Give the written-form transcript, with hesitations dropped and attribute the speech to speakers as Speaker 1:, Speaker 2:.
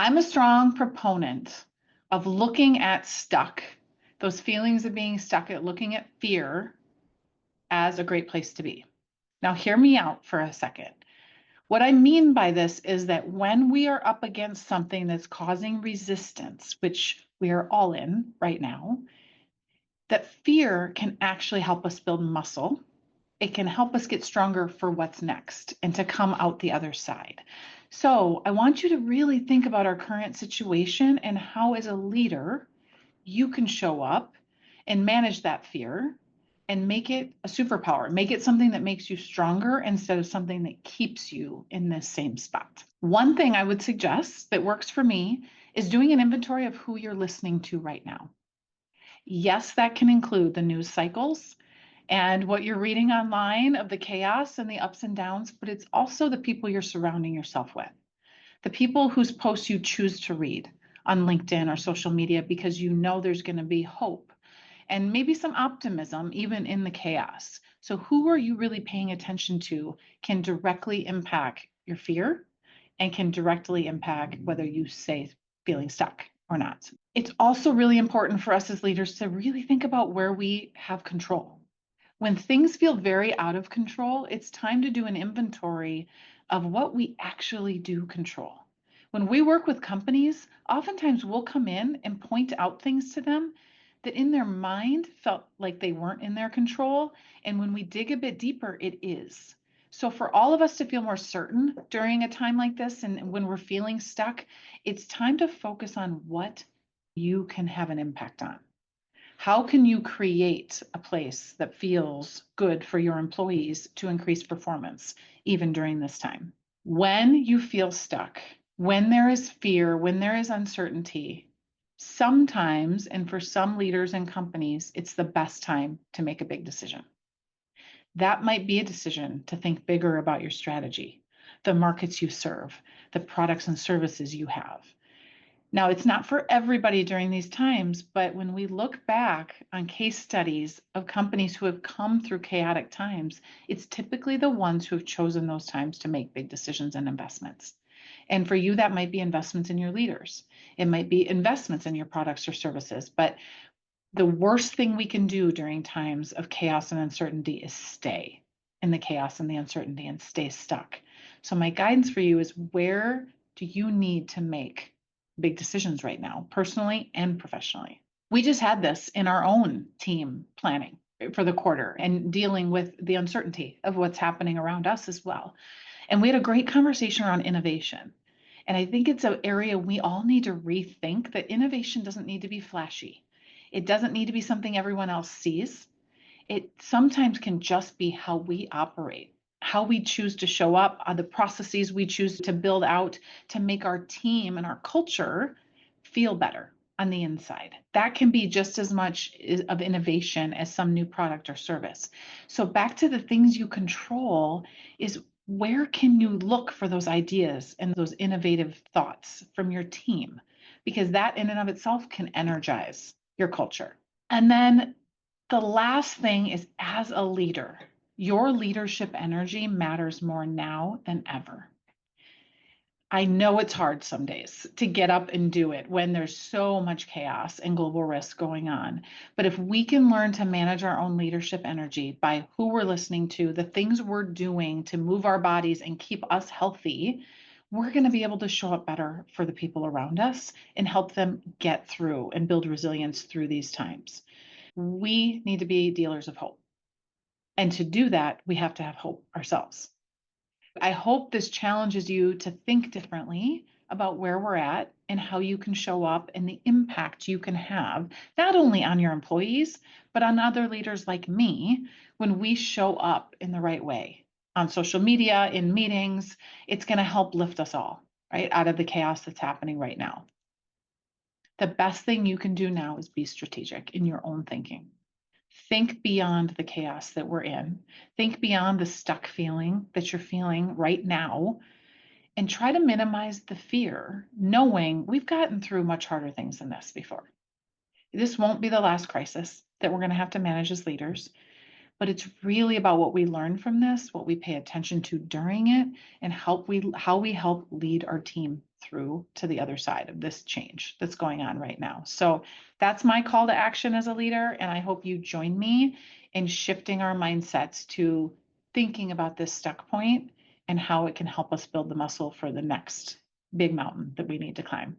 Speaker 1: I'm a strong proponent of looking at stuck, those feelings of being stuck, at looking at fear as a great place to be. Now, hear me out for a second. What I mean by this is that when we are up against something that's causing resistance, which we are all in right now, that fear can actually help us build muscle. It can help us get stronger for what's next and to come out the other side. So I want you to really think about our current situation and how, as a leader, you can show up and manage that fear and make it a superpower, make it something that makes you stronger instead of something that keeps you in this same spot. One thing I would suggest that works for me is doing an inventory of who you're listening to right now. Yes, that can include the news cycles and what you're reading online of the chaos and the ups and downs, but it's also the people you're surrounding yourself with, the people whose posts you choose to read on LinkedIn or social media because you know there's going to be hope and maybe some optimism even in the chaos. So who are you really paying attention to can directly impact your fear and can directly impact whether you say feeling stuck or not. It's also really important for us as leaders to really think about where we have control. When things feel very out of control, it's time to do an inventory of what we actually do control. When we work with companies, oftentimes we'll come in and point out things to them that in their mind felt like they weren't in their control. And when we dig a bit deeper, it is. So for all of us to feel more certain during a time like this and when we're feeling stuck, it's time to focus on what you can have an impact on. How can you create a place that feels good for your employees to increase performance, even during this time? When you feel stuck, when there is fear, when there is uncertainty, sometimes, and for some leaders and companies, it's the best time to make a big decision. That might be a decision to think bigger about your strategy, the markets you serve, the products and services you have. Now, it's not for everybody during these times, but when we look back on case studies of companies who have come through chaotic times, it's typically the ones who have chosen those times to make big decisions and investments. And for you, that might be investments in your leaders. It might be investments in your products or services. But the worst thing we can do during times of chaos and uncertainty is stay in the chaos and the uncertainty and stay stuck. So my guidance for you is, where do you need to make big decisions right now, personally and professionally? We just had this in our own team planning for the quarter and dealing with the uncertainty of what's happening around us as well. And we had a great conversation around innovation. And I think it's an area we all need to rethink, that innovation doesn't need to be flashy. It doesn't need to be something everyone else sees. It sometimes can just be how we operate, how we choose to show up, the processes we choose to build out to make our team and our culture feel better on the inside. That can be just as much of innovation as some new product or service. So back to the things you control is, where can you look for those ideas and those innovative thoughts from your team? Because that in and of itself can energize your culture. And then the last thing is, as a leader, your leadership energy matters more now than ever. I know it's hard some days to get up and do it when there's so much chaos and global risk going on. But if we can learn to manage our own leadership energy by who we're listening to, the things we're doing to move our bodies and keep us healthy, we're going to be able to show up better for the people around us and help them get through and build resilience through these times. We need to be dealers of hope. And to do that, we have to have hope ourselves. I hope this challenges you to think differently about where we're at and how you can show up and the impact you can have, not only on your employees, but on other leaders like me when we show up in the right way on social media, in meetings. It's going to help lift us all, right, out of the chaos that's happening right now. The best thing you can do now is be strategic in your own thinking. Think beyond the chaos that we're in. Think beyond the stuck feeling that you're feeling right now, and try to minimize the fear, knowing we've gotten through much harder things than this before. This won't be the last crisis that we're going to have to manage as leaders, but it's really about what we learn from this, what we pay attention to during it, and how we help lead our team through to the other side of this change that's going on right now. So that's my call to action as a leader, and I hope you join me in shifting our mindsets to thinking about this stuck point and how it can help us build the muscle for the next big mountain that we need to climb.